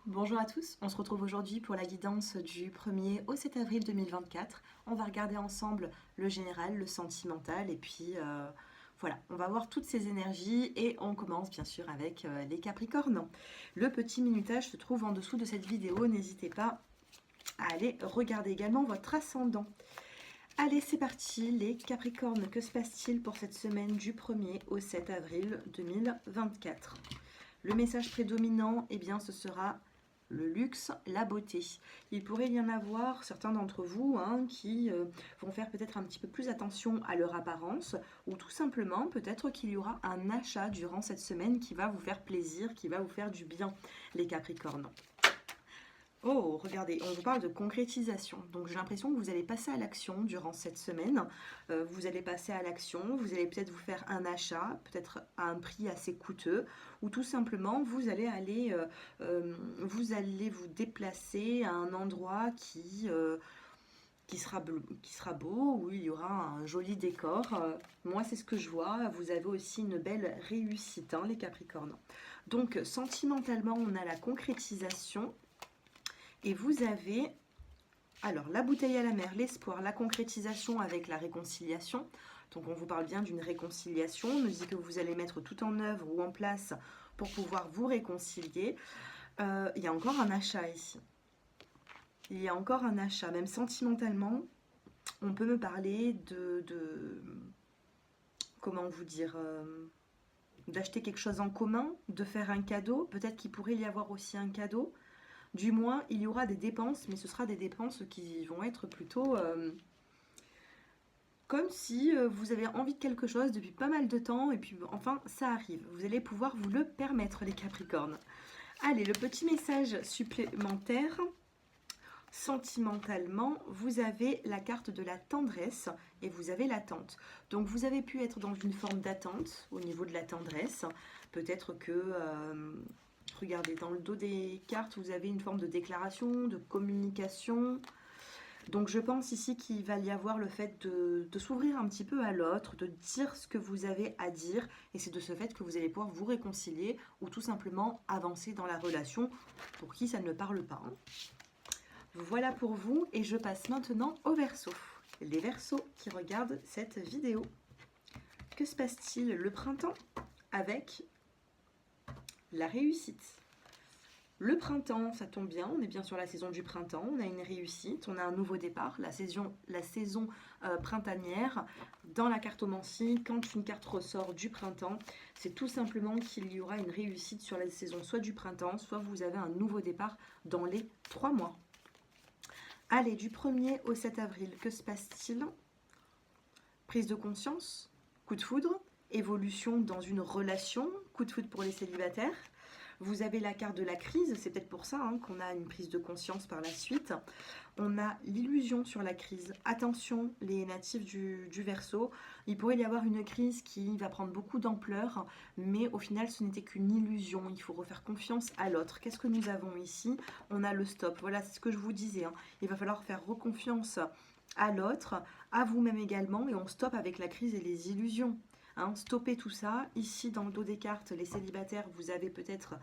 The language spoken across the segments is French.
Bonjour à tous, on se retrouve aujourd'hui pour la guidance du 1er au 7 avril 2024. On va regarder ensemble le général, le sentimental et puis voilà, on va voir toutes ces énergies et on commence bien sûr avec les Capricornes. Le petit minutage se trouve en dessous de cette vidéo, n'hésitez pas à aller regarder également votre ascendant. Allez, c'est parti, les Capricornes, que se passe-t-il pour cette semaine du 1er au 7 avril 2024? Le message prédominant, eh bien, ce sera le luxe, la beauté. Il pourrait y en avoir certains d'entre vous qui vont faire peut-être un petit peu plus attention à leur apparence ou tout simplement peut-être qu'il y aura un achat durant cette semaine qui va vous faire plaisir, qui va vous faire du bien, les Capricornes. Oh, regardez, on vous parle de concrétisation. Donc j'ai l'impression que vous allez passer à l'action durant cette semaine. Vous allez passer à l'action, vous allez peut-être vous faire un achat, peut-être à un prix assez coûteux, ou tout simplement vous allez vous déplacer à un endroit qui sera beau, où il y aura un joli décor. Moi, c'est ce que je vois. Vous avez aussi une belle réussite, les Capricornes. Donc sentimentalement, on a la concrétisation. Et vous avez, alors, la bouteille à la mer, l'espoir, la concrétisation avec la réconciliation. Donc, on vous parle bien d'une réconciliation. On nous dit que vous allez mettre tout en œuvre ou en place pour pouvoir vous réconcilier. Il y a encore un achat ici. Il y a encore un achat, même sentimentalement. On peut me parler comment vous dire, d'acheter quelque chose en commun, de faire un cadeau. Peut-être qu'il pourrait y avoir aussi un cadeau. Du moins, il y aura des dépenses, mais ce sera des dépenses qui vont être plutôt comme si vous avez envie de quelque chose depuis pas mal de temps, et puis enfin, ça arrive. Vous allez pouvoir vous le permettre, les Capricornes. Allez, le petit message supplémentaire. Sentimentalement, vous avez la carte de la tendresse et vous avez l'attente. Donc, vous avez pu être dans une forme d'attente au niveau de la tendresse. Peut-être que... regardez, dans le dos des cartes, vous avez une forme de déclaration, de communication. Donc je pense ici qu'il va y avoir le fait de s'ouvrir un petit peu à l'autre, de dire ce que vous avez à dire. Et c'est de ce fait que vous allez pouvoir vous réconcilier ou tout simplement avancer dans la relation pour qui ça ne parle pas. Voilà pour vous et je passe maintenant aux Verseaux. Les Verseaux qui regardent cette vidéo. Que se passe-t-il le printemps avec la réussite? Le printemps, ça tombe bien, on est bien sur la saison du printemps, on a une réussite, on a un nouveau départ, la saison printanière. Dans la cartomancie, quand une carte ressort du printemps, c'est tout simplement qu'il y aura une réussite sur la saison soit du printemps, soit vous avez un nouveau départ dans les 3 mois. Allez, du 1er au 7 avril, que se passe-t-il? Prise de conscience, coup de foudre, évolution dans une relation, coup de foudre pour les célibataires. Vous avez la carte de la crise, c'est peut-être pour ça qu'on a une prise de conscience par la suite. On a l'illusion sur la crise. Attention, les natifs du Verseau, il pourrait y avoir une crise qui va prendre beaucoup d'ampleur, mais au final, ce n'était qu'une illusion. Il faut refaire confiance à l'autre. Qu'est-ce que nous avons ici? On a le stop. Voilà, c'est ce que je vous disais. Il va falloir faire reconfiance à l'autre, à vous-même également, et on stoppe avec la crise et les illusions. Stoppez tout ça. Ici, dans le dos des cartes, les célibataires, vous avez peut-être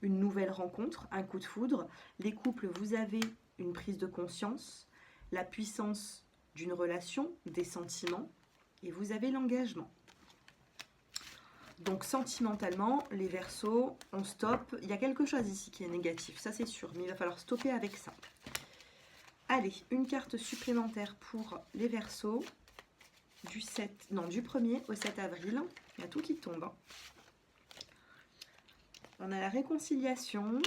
une nouvelle rencontre, un coup de foudre. Les couples, vous avez une prise de conscience, la puissance d'une relation, des sentiments, et vous avez l'engagement. Donc, sentimentalement, les Verseaux, on stoppe. Il y a quelque chose ici qui est négatif, ça c'est sûr, mais il va falloir stopper avec ça. Allez, une carte supplémentaire pour les Verseaux. Du 1er au 7 avril. Il y a tout qui tombe. On a la réconciliation.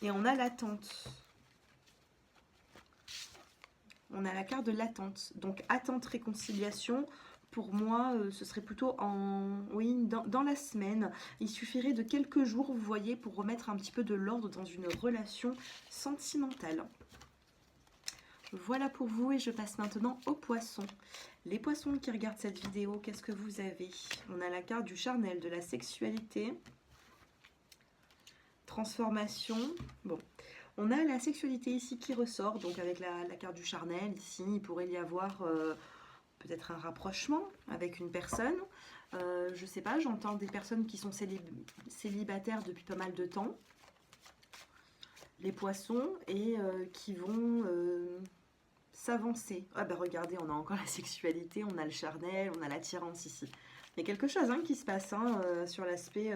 Et on a l'attente. On a la carte de l'attente. Donc, attente, réconciliation. Pour moi, ce serait plutôt dans la semaine. Il suffirait de quelques jours, vous voyez, pour remettre un petit peu de l'ordre dans une relation sentimentale. Voilà pour vous et je passe maintenant aux poissons. Les poissons qui regardent cette vidéo, qu'est-ce que vous avez? On a la carte du charnel, de la sexualité, transformation. Bon, on a la sexualité ici qui ressort, donc avec la carte du charnel, ici il pourrait y avoir peut-être un rapprochement avec une personne. Je sais pas, j'entends des personnes qui sont célibataires depuis pas mal de temps. Les poissons et qui vont s'avancer. Ah bah regardez, on a encore la sexualité, on a le charnel, on a l'attirance ici. Il y a quelque chose qui se passe sur l'aspect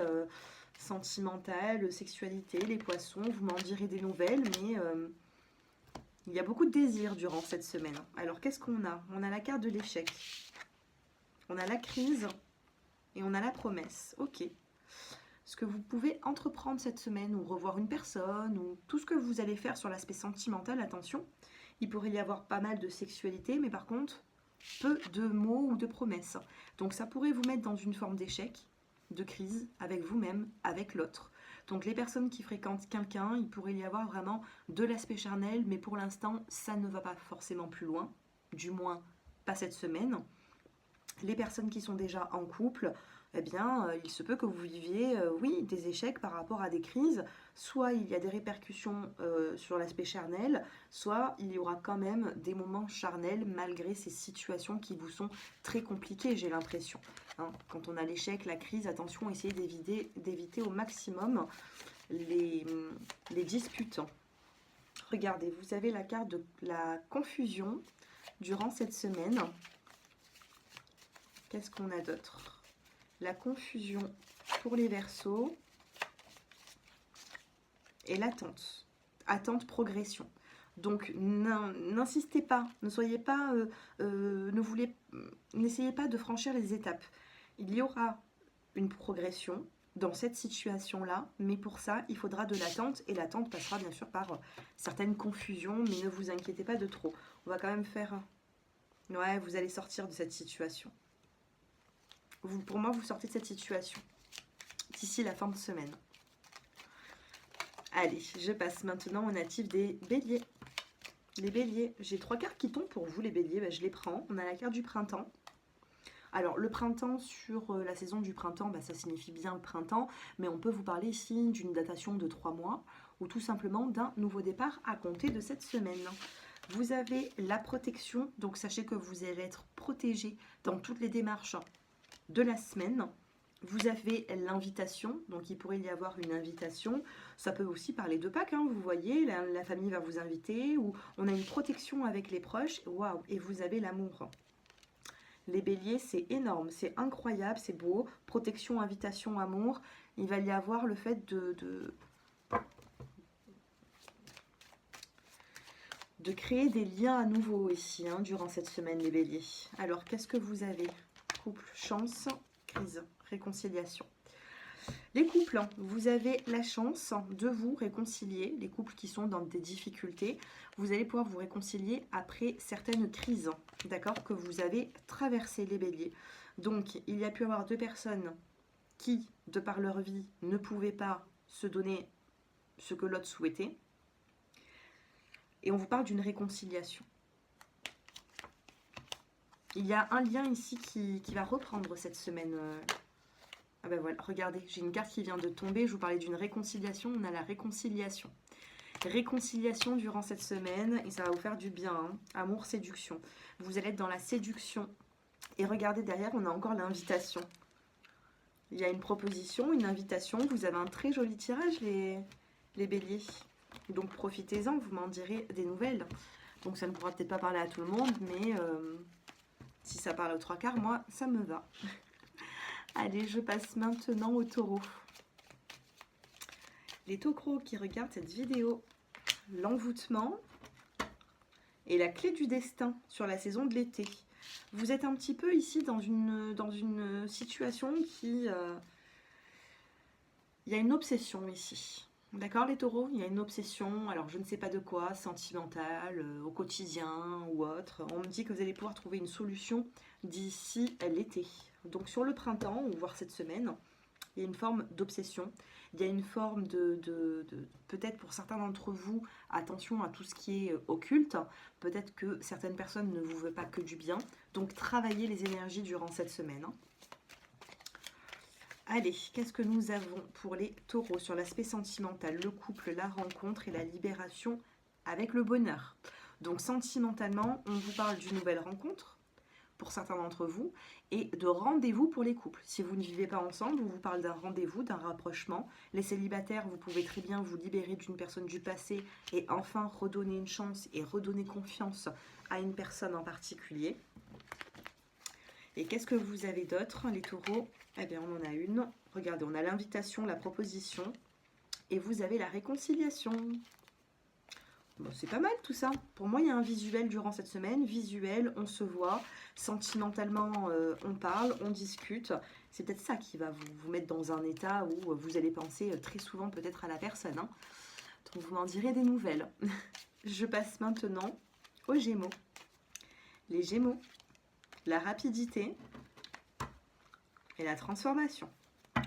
sentimental, sexualité, les poissons. Vous m'en direz des nouvelles, mais il y a beaucoup de désir durant cette semaine. Alors qu'est-ce qu'on a? On a la carte de l'échec. On a la crise et on a la promesse. Ok. Ce que vous pouvez entreprendre cette semaine ou revoir une personne ou tout ce que vous allez faire sur l'aspect sentimental, attention, il pourrait y avoir pas mal de sexualité, mais par contre, peu de mots ou de promesses. Donc ça pourrait vous mettre dans une forme d'échec, de crise avec vous-même, avec l'autre. Donc les personnes qui fréquentent quelqu'un, il pourrait y avoir vraiment de l'aspect charnel, mais pour l'instant, ça ne va pas forcément plus loin, du moins pas cette semaine. Les personnes qui sont déjà en couple, eh bien, il se peut que vous viviez, oui, des échecs par rapport à des crises. Soit il y a des répercussions sur l'aspect charnel, soit il y aura quand même des moments charnels malgré ces situations qui vous sont très compliquées, j'ai l'impression. Quand on a l'échec, la crise, attention, essayez d'éviter au maximum les disputes. Regardez, vous avez la carte de la confusion durant cette semaine. Qu'est-ce qu'on a d'autre? La confusion pour les Verseaux et l'attente. Attente, progression. Donc n'insistez pas, ne soyez pas, n'essayez pas de franchir les étapes. Il y aura une progression dans cette situation-là, mais pour ça, il faudra de l'attente et l'attente passera bien sûr par certaines confusions, mais ne vous inquiétez pas de trop. On va quand même faire... Ouais, vous allez sortir de cette situation. Pour moi, vous sortez de cette situation d'ici la fin de semaine. Allez, je passe maintenant aux natifs des béliers. Les béliers, j'ai 3 cartes qui tombent pour vous, les béliers. Ben, je les prends. On a la carte du printemps. Alors, le printemps, sur la saison du printemps, ça signifie bien le printemps. Mais on peut vous parler ici d'une datation de 3 mois ou tout simplement d'un nouveau départ à compter de cette semaine. Vous avez la protection. Donc, sachez que vous allez être protégé dans toutes les démarches de la semaine. Vous avez l'invitation, donc il pourrait y avoir une invitation. Ça peut aussi parler de Pâques, vous voyez, la famille va vous inviter, ou on a une protection avec les proches. Waouh, et vous avez l'amour. Les béliers, c'est énorme, c'est incroyable, c'est beau. Protection, invitation, amour. Il va y avoir le fait de créer des liens à nouveau ici, durant cette semaine, les béliers. Alors, qu'est-ce que vous avez? Couple, chance, crise, réconciliation. Les couples, vous avez la chance de vous réconcilier. Les couples qui sont dans des difficultés, vous allez pouvoir vous réconcilier après certaines crises, d'accord, que vous avez traversées, les béliers. Donc, il y a pu y avoir 2 personnes qui, de par leur vie, ne pouvaient pas se donner ce que l'autre souhaitait. Et on vous parle d'une réconciliation. Il y a un lien ici qui va reprendre cette semaine. Ah ben voilà, regardez, j'ai une carte qui vient de tomber. Je vous parlais d'une réconciliation. On a la réconciliation. Réconciliation durant cette semaine et ça va vous faire du bien. Amour, séduction. Vous allez être dans la séduction. Et regardez derrière, on a encore l'invitation. Il y a une proposition, une invitation. Vous avez un très joli tirage, les béliers. Donc profitez-en, vous m'en direz des nouvelles. Donc ça ne pourra peut-être pas parler à tout le monde, mais... si ça parle aux 3/4, moi, ça me va. Allez, je passe maintenant aux taureaux. Les taureaux qui regardent cette vidéo, l'envoûtement et la clé du destin sur la saison de l'été. Vous êtes un petit peu ici dans une situation qui... il y a une obsession ici. D'accord, les taureaux? Il y a une obsession, alors je ne sais pas de quoi, sentimentale, au quotidien ou autre. On me dit que vous allez pouvoir trouver une solution d'ici l'été. Donc sur le printemps, ou voire cette semaine, il y a une forme d'obsession. Il y a une forme peut-être pour certains d'entre vous, attention à tout ce qui est occulte. Peut-être que certaines personnes ne vous veulent pas que du bien. Donc travaillez les énergies durant cette semaine. Allez, qu'est-ce que nous avons pour les taureaux sur l'aspect sentimental? Le couple, la rencontre et la libération avec le bonheur. Donc sentimentalement, on vous parle d'une nouvelle rencontre. pour certains d'entre vous, et de rendez-vous pour les couples. Si vous ne vivez pas ensemble, on vous parle d'un rendez-vous, d'un rapprochement. Les célibataires, vous pouvez très bien vous libérer d'une personne du passé et enfin redonner une chance et redonner confiance à une personne en particulier. Et qu'est-ce que vous avez d'autre, les taureaux? Eh bien, on en a une. Regardez, on a l'invitation, la proposition, et vous avez la réconciliation. Bon, c'est pas mal tout ça. Pour moi, il y a un visuel durant cette semaine. Visuel, on se voit. Sentimentalement, on parle, on discute. C'est peut-être ça qui va vous mettre dans un état où vous allez penser très souvent peut-être à la personne. Hein. Donc, vous m'en direz des nouvelles. Je passe maintenant aux Gémeaux. Les Gémeaux, la rapidité et la transformation.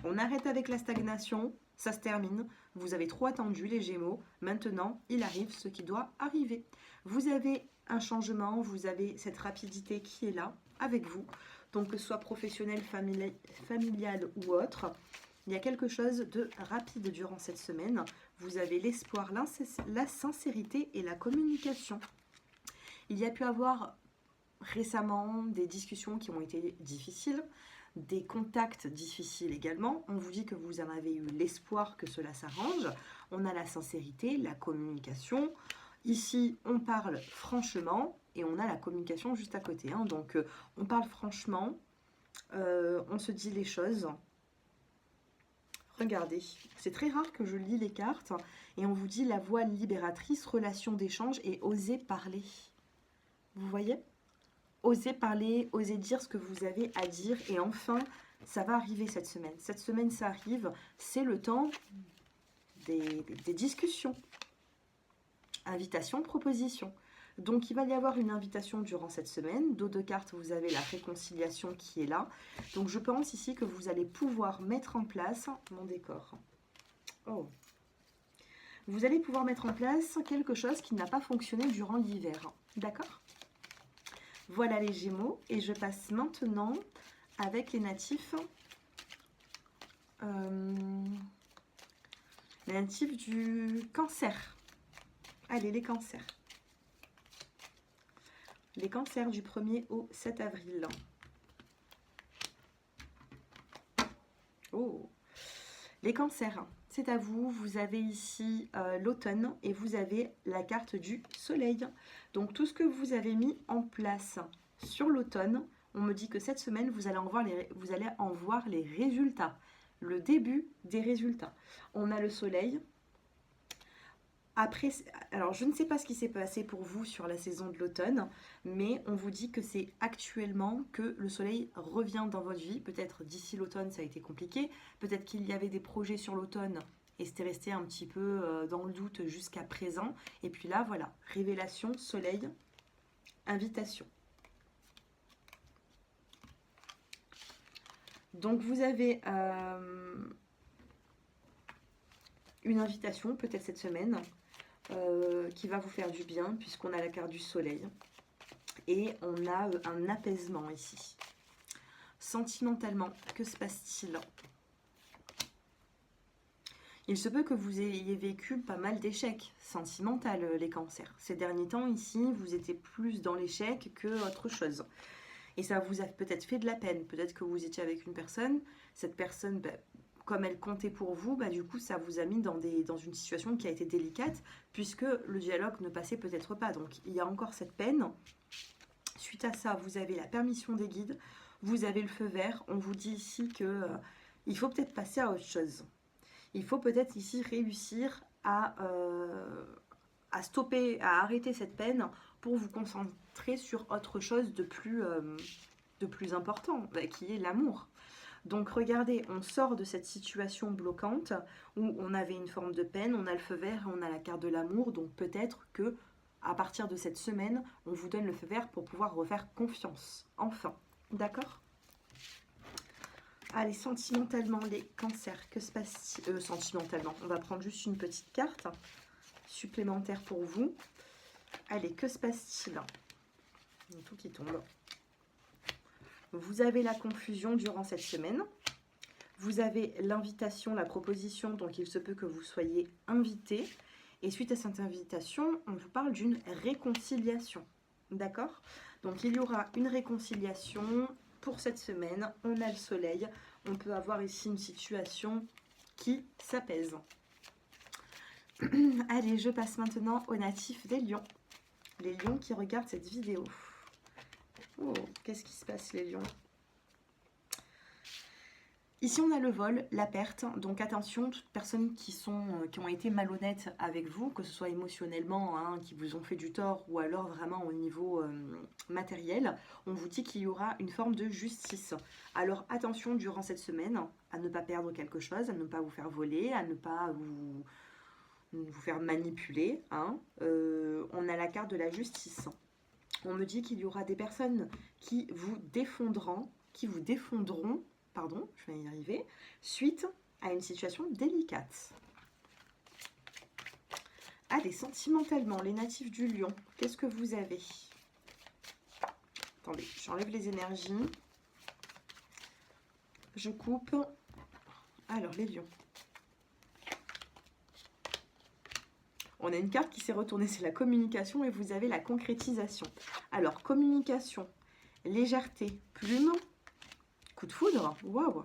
On arrête avec la stagnation. Ça se termine. Vous avez trop attendu les Gémeaux. Maintenant, il arrive ce qui doit arriver. Vous avez un changement, vous avez cette rapidité qui est là avec vous. Donc, que ce soit professionnel, familial ou autre, il y a quelque chose de rapide durant cette semaine. Vous avez l'espoir, la sincérité et la communication. Il y a pu avoir récemment des discussions qui ont été difficiles, des contacts difficiles également. On vous dit que vous en avez eu l'espoir que cela s'arrange. On a la sincérité, la communication. Ici, on parle franchement et on a la communication juste à côté. Hein. Donc, on parle franchement, on se dit les choses. Regardez, c'est très rare que je lis les cartes et on vous dit la voix libératrice, relation d'échange et oser parler. Vous voyez ? Osez parler, osez dire ce que vous avez à dire et enfin, ça va arriver cette semaine. Cette semaine, ça arrive, c'est le temps des discussions. Invitation, proposition. Donc, il va y avoir une invitation durant cette semaine. Dos de cartes, vous avez la réconciliation qui est là. Donc, je pense ici que vous allez pouvoir mettre en place mon décor. Oh. Vous allez pouvoir mettre en place quelque chose qui n'a pas fonctionné durant l'hiver. D'accord ? Voilà les Gémeaux et je passe maintenant avec les natifs. Les natifs du Cancer. Allez, les cancers. Les cancers du 1er au 7 avril. Oh, les cancers, c'est à vous. Vous avez ici l'automne et vous avez la carte du soleil. Donc, tout ce que vous avez mis en place sur l'automne, on me dit que cette semaine, vous allez en voir les résultats. Le début des résultats. On a le soleil. Après, alors je ne sais pas ce qui s'est passé pour vous sur la saison de l'automne, mais on vous dit que c'est actuellement que le soleil revient dans votre vie. Peut-être d'ici l'automne, ça a été compliqué. Peut-être qu'il y avait des projets sur l'automne et c'était resté un petit peu dans le doute jusqu'à présent. Et puis là, voilà, révélation, soleil, invitation. Donc vous avez une invitation peut-être cette semaine qui va vous faire du bien puisqu'on a la carte du soleil. Et on a un apaisement ici. Sentimentalement, que se passe-t-il ? Il se peut que vous ayez vécu pas mal d'échecs sentimentaux, les cancers. Ces derniers temps, ici, vous étiez plus dans l'échec que autre chose. Et ça vous a peut-être fait de la peine. Peut-être que vous étiez avec une personne. Cette personne, comme elle comptait pour vous, du coup, ça vous a mis dans une situation qui a été délicate, puisque le dialogue ne passait peut-être pas. Donc, il y a encore cette peine. Suite à ça, vous avez la permission des guides. Vous avez le feu vert. On vous dit ici que il faut peut-être passer à autre chose. Il faut peut-être ici réussir à stopper, à arrêter cette peine pour vous concentrer sur autre chose de plus important, qui est l'amour. Donc regardez, on sort de cette situation bloquante où on avait une forme de peine, on a le feu vert et on a la carte de l'amour. Donc peut-être que à partir de cette semaine, on vous donne le feu vert pour pouvoir refaire confiance. Enfin, d'accord ? Allez, sentimentalement, les cancers, que se passe-t-il ? Sentimentalement, on va prendre juste une petite carte supplémentaire pour vous. Allez, que se passe-t-il ? Il y a tout qui tombe. Vous avez la confusion durant cette semaine. Vous avez l'invitation, la proposition, donc il se peut que vous soyez invité. Et suite à cette invitation, on vous parle d'une réconciliation. D'accord ? Donc il y aura une réconciliation pour cette semaine. On a le soleil. On peut avoir ici une situation qui s'apaise. Allez, je passe maintenant aux natifs des lions. Les lions qui regardent cette vidéo. Oh, qu'est-ce qui se passe les lions? Ici, on a le vol, la perte. Donc attention, toutes personnes qui ont été malhonnêtes avec vous, que ce soit émotionnellement, hein, qui vous ont fait du tort, ou alors vraiment au niveau matériel, on vous dit qu'il y aura une forme de justice. Alors attention durant cette semaine à ne pas perdre quelque chose, à ne pas vous faire voler, à ne pas vous faire manipuler. Hein. On a la carte de la justice. On me dit qu'il y aura des personnes qui vous défendront, pardon, je vais y arriver, suite à une situation délicate. Allez, sentimentalement, les natifs du lion, qu'est-ce que vous avez? Attendez, j'enlève les énergies. Je coupe. Alors, les lions. On a une carte qui s'est retournée, c'est la communication et vous avez la concrétisation. Alors, communication, légèreté, plume, coup de foudre, waouh!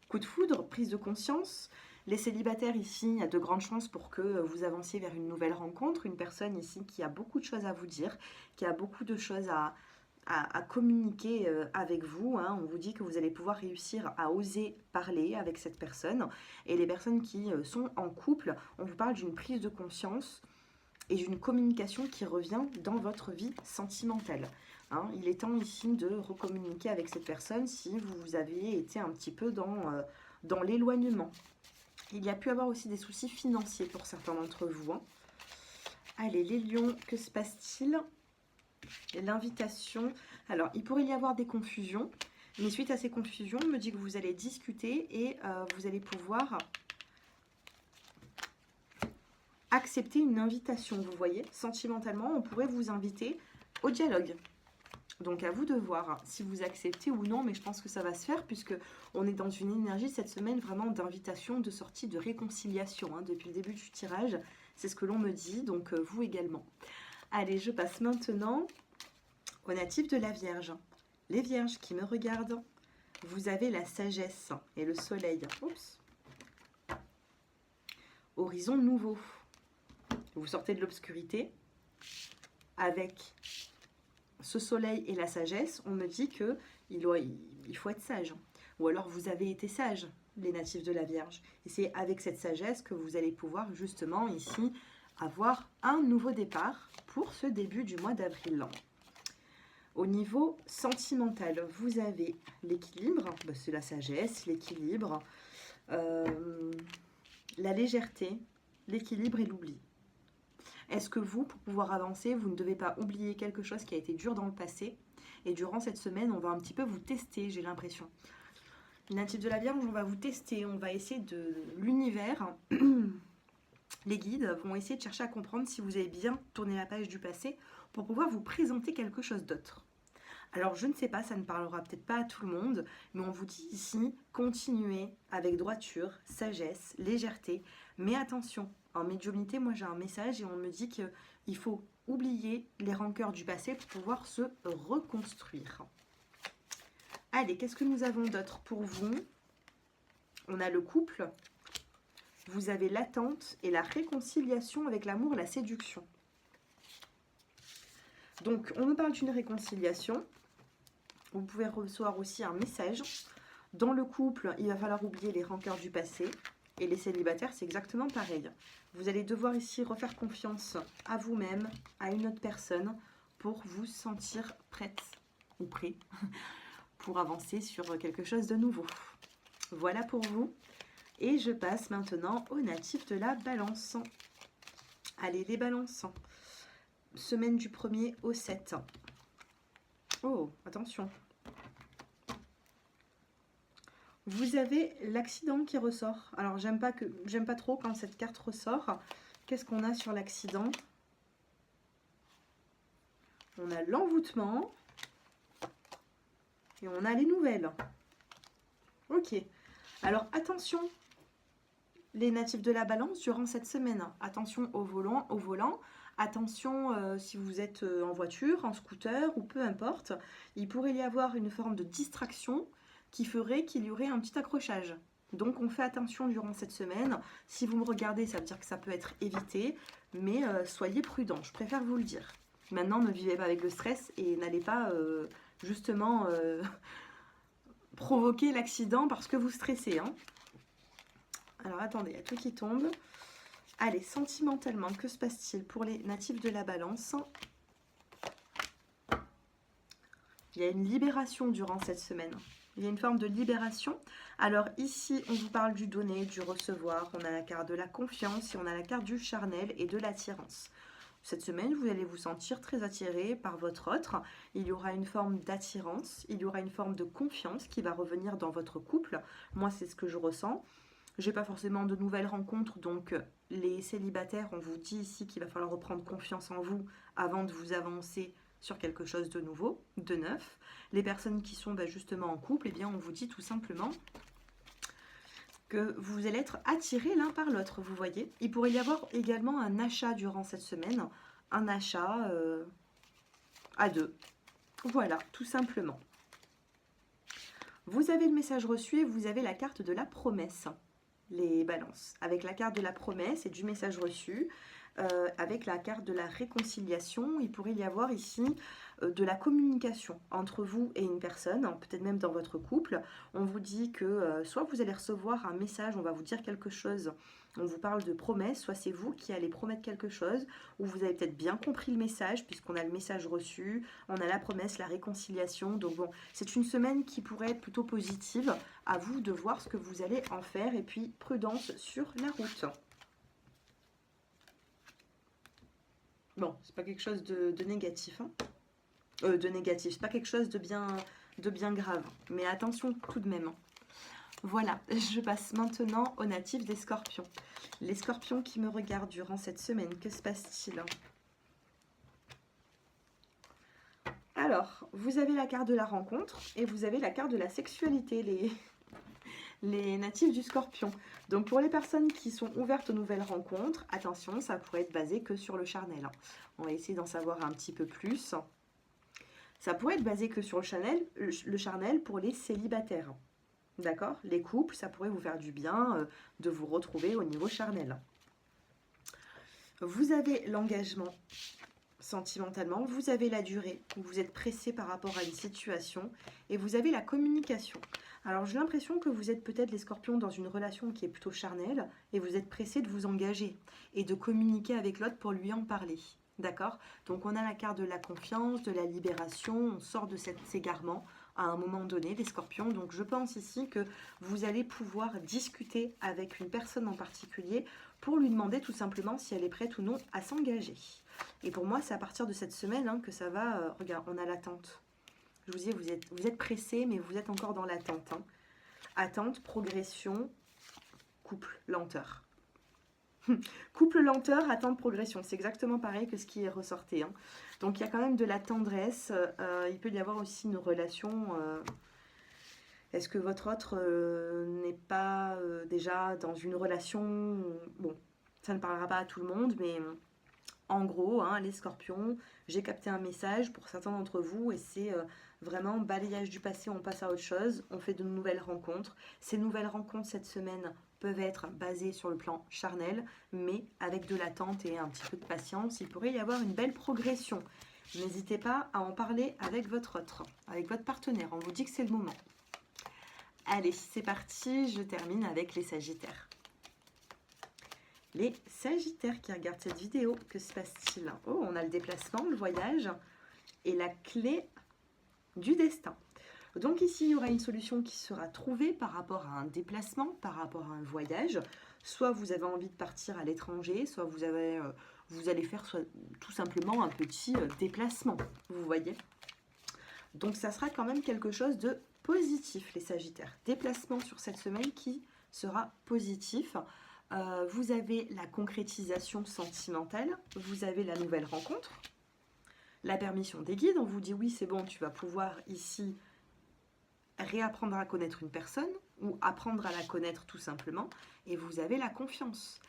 Coup de foudre, prise de conscience. Les célibataires ici, il y a de grandes chances pour que vous avanciez vers une nouvelle rencontre. Une personne ici qui a beaucoup de choses à vous dire, qui a beaucoup de choses à communiquer avec vous. Hein. On vous dit que vous allez pouvoir réussir à oser parler avec cette personne. Et les personnes qui sont en couple, on vous parle d'une prise de conscience et d'une communication qui revient dans votre vie sentimentale. Hein. Il est temps ici de recommuniquer avec cette personne si vous avez été un petit peu dans l'éloignement. Il y a pu avoir aussi des soucis financiers pour certains d'entre vous. Hein. Allez, les lions, que se passe-t-il? L'invitation. Alors, il pourrait y avoir des confusions, mais suite à ces confusions, on me dit que vous allez discuter et vous allez pouvoir accepter une invitation. Vous voyez, sentimentalement, on pourrait vous inviter au dialogue. Donc, à vous de voir si vous acceptez ou non, mais je pense que ça va se faire puisque on est dans une énergie cette semaine vraiment d'invitation, de sortie, de réconciliation. Hein, depuis le début du tirage, c'est ce que l'on me dit, donc vous également. Allez, je passe maintenant aux natifs de la Vierge. Les Vierges qui me regardent, vous avez la sagesse et le soleil. Oups. Horizon nouveau. Vous sortez de l'obscurité avec ce soleil et la sagesse. On me dit que il faut être sage. Ou alors vous avez été sage, les natifs de la Vierge. Et c'est avec cette sagesse que vous allez pouvoir justement ici avoir un nouveau départ pour ce début du mois d'avril. Au niveau sentimental, vous avez l'équilibre, c'est la sagesse, l'équilibre, la légèreté, l'équilibre et l'oubli. Est-ce que vous, pour pouvoir avancer, vous ne devez pas oublier quelque chose qui a été dur dans le passé? Et durant cette semaine, on va un petit peu vous tester, j'ai l'impression. Les natifs de la Vierge, on va vous tester, on va essayer de l'univers. Les guides vont essayer de chercher à comprendre si vous avez bien tourné la page du passé pour pouvoir vous présenter quelque chose d'autre. Alors je ne sais pas, ça ne parlera peut-être pas à tout le monde, mais on vous dit ici, continuez avec droiture, sagesse, légèreté, mais attention, en médiumnité, moi j'ai un message et on me dit qu'il faut oublier les rancœurs du passé pour pouvoir se reconstruire. Allez, qu'est-ce que nous avons d'autre pour vous? On a le couple. Vous avez l'attente et la réconciliation avec l'amour et la séduction. Donc, on me parle d'une réconciliation. Vous pouvez recevoir aussi un message. Dans le couple, il va falloir oublier les rancœurs du passé. Et les célibataires, c'est exactement pareil. Vous allez devoir ici refaire confiance à vous-même, à une autre personne, pour vous sentir prête ou prêt pour avancer sur quelque chose de nouveau. Voilà pour vous. Et je passe maintenant aux natifs de la Balance. Allez, les Balances. Semaine du 1er au 7. Oh, attention. Vous avez l'accident qui ressort. Alors, j'aime pas trop quand cette carte ressort. Qu'est-ce qu'on a sur l'accident? On a l'envoûtement. Et on a les nouvelles. Ok. Alors, attention. Les natifs de la Balance durant cette semaine. Attention au volant, Attention, si vous êtes en voiture, en scooter ou peu importe, il pourrait y avoir une forme de distraction qui ferait qu'il y aurait un petit accrochage. Donc on fait attention durant cette semaine. Si vous me regardez, ça veut dire que ça peut être évité, mais soyez prudents, je préfère vous le dire. Maintenant, ne vivez pas avec le stress et n'allez pas justement provoquer l'accident parce que vous stressez. Hein. Alors attendez, il y a tout qui tombe. Allez, sentimentalement, que se passe-t-il pour les natifs de la Balance? Il y a une libération durant cette semaine. Il y a une forme de libération. Alors ici, on vous parle du donner, du recevoir. On a la carte de la confiance et on a la carte du charnel et de l'attirance. Cette semaine, vous allez vous sentir très attiré par votre autre. Il y aura une forme d'attirance, il y aura une forme de confiance qui va revenir dans votre couple. Moi, c'est ce que je ressens. J'ai pas forcément de nouvelles rencontres, donc les célibataires, on vous dit ici qu'il va falloir reprendre confiance en vous avant de vous avancer sur quelque chose de nouveau, de neuf. Les personnes qui sont justement en couple, eh bien, on vous dit tout simplement que vous allez être attirés l'un par l'autre, vous voyez. Il pourrait y avoir également un achat durant cette semaine, un achat à deux. Voilà, tout simplement. Vous avez le message reçu et vous avez la carte de la promesse, les balances. Avec la carte de la promesse et du message reçu, avec la carte de la réconciliation, il pourrait y avoir ici de la communication entre vous et une personne, peut-être même dans votre couple. On vous dit que soit vous allez recevoir un message, on va vous dire quelque chose, on vous parle de promesse, soit c'est vous qui allez promettre quelque chose, ou vous avez peut-être bien compris le message, puisqu'on a le message reçu, on a la promesse, la réconciliation. Donc bon, c'est une semaine qui pourrait être plutôt positive, à vous de voir ce que vous allez en faire, et puis prudence sur la route. Bon, c'est pas quelque chose de négatif, hein. De négatif, c'est pas quelque chose de bien grave, mais attention tout de même. Voilà, je passe maintenant aux natifs des scorpions. Les scorpions qui me regardent durant cette semaine, que se passe-t-il? Alors, vous avez la carte de la rencontre et vous avez la carte de la sexualité, les natifs du scorpion. Donc pour les personnes qui sont ouvertes aux nouvelles rencontres, attention, ça pourrait être basé que sur le charnel. On va essayer d'en savoir un petit peu plus. Ça pourrait être basé que sur le charnel pour les célibataires. D'accord? Les couples, ça pourrait vous faire du bien de vous retrouver au niveau charnel. Vous avez l'engagement sentimentalement, vous avez la durée, où vous êtes pressé par rapport à une situation, et vous avez la communication. Alors j'ai l'impression que vous êtes peut-être les scorpions dans une relation qui est plutôt charnelle, et vous êtes pressé de vous engager, et de communiquer avec l'autre pour lui en parler. D'accord? Donc on a la carte de la confiance, de la libération, on sort de cet égarement à un moment donné, les scorpions. Donc je pense ici que vous allez pouvoir discuter avec une personne en particulier pour lui demander tout simplement si elle est prête ou non à s'engager. Et pour moi, c'est à partir de cette semaine que ça va... regarde, on a l'attente. Je vous dis, vous êtes pressé, mais vous êtes encore dans l'attente. Hein. Attente, progression, couple, lenteur. Couple, lenteur, attente, progression. C'est exactement pareil que ce qui est ressorti. Hein. Donc, il y a quand même de la tendresse. Il peut y avoir aussi une relation... Est-ce que votre autre n'est pas déjà dans une relation... Bon, ça ne parlera pas à tout le monde, mais... En gros, hein, les scorpions, j'ai capté un message pour certains d'entre vous et c'est vraiment balayage du passé, on passe à autre chose, on fait de nouvelles rencontres. Ces nouvelles rencontres cette semaine peuvent être basées sur le plan charnel, mais avec de l'attente et un petit peu de patience, il pourrait y avoir une belle progression. N'hésitez pas à en parler avec votre autre, avec votre partenaire, on vous dit que c'est le moment. Allez, c'est parti, je termine avec les sagittaires. Les sagittaires qui regardent cette vidéo, que se passe-t-il? Oh, on a le déplacement, le voyage et la clé du destin. Donc ici, il y aura une solution qui sera trouvée par rapport à un déplacement, par rapport à un voyage. Soit vous avez envie de partir à l'étranger, soit vous allez faire tout simplement un petit déplacement, vous voyez. Donc ça sera quand même quelque chose de positif, les sagittaires. Déplacement sur cette semaine qui sera positif. Vous avez la concrétisation sentimentale, vous avez la nouvelle rencontre, la permission des guides, on vous dit oui c'est bon, tu vas pouvoir ici réapprendre à connaître une personne ou apprendre à la connaître tout simplement, et vous avez la confiance.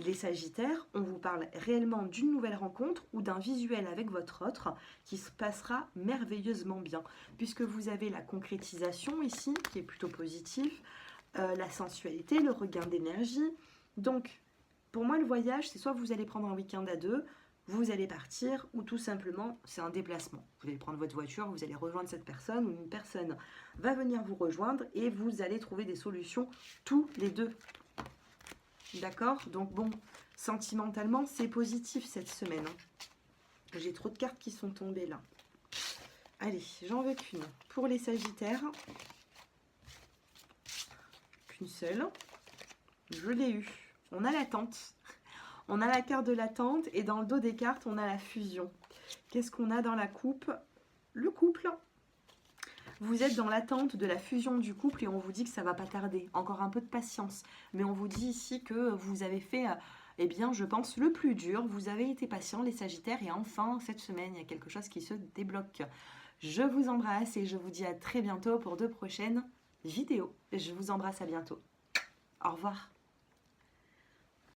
Les Sagittaires, on vous parle réellement d'une nouvelle rencontre ou d'un visuel avec votre autre qui se passera merveilleusement bien, puisque vous avez la concrétisation ici, qui est plutôt positive, la sensualité, le regain d'énergie. Donc, pour moi, le voyage, c'est soit vous allez prendre un week-end à deux, vous allez partir, ou tout simplement, c'est un déplacement. Vous allez prendre votre voiture, vous allez rejoindre cette personne, ou une personne va venir vous rejoindre, et vous allez trouver des solutions tous les deux. D'accord? Donc bon, sentimentalement, c'est positif cette semaine. J'ai trop de cartes qui sont tombées là. Allez, j'en veux qu'une. Pour les Sagittaires, qu'une seule. Je l'ai eu. On a l'attente. On a la carte de l'attente et dans le dos des cartes, on a la fusion. Qu'est-ce qu'on a dans la coupe? Le couple. Vous êtes dans l'attente de la fusion du couple et on vous dit que ça va pas tarder. Encore un peu de patience. Mais on vous dit ici que vous avez fait, eh bien, je pense, le plus dur. Vous avez été patient, les Sagittaires. Et enfin, cette semaine, il y a quelque chose qui se débloque. Je vous embrasse et je vous dis à très bientôt pour de prochaines vidéos. Je vous embrasse, à bientôt. Au revoir.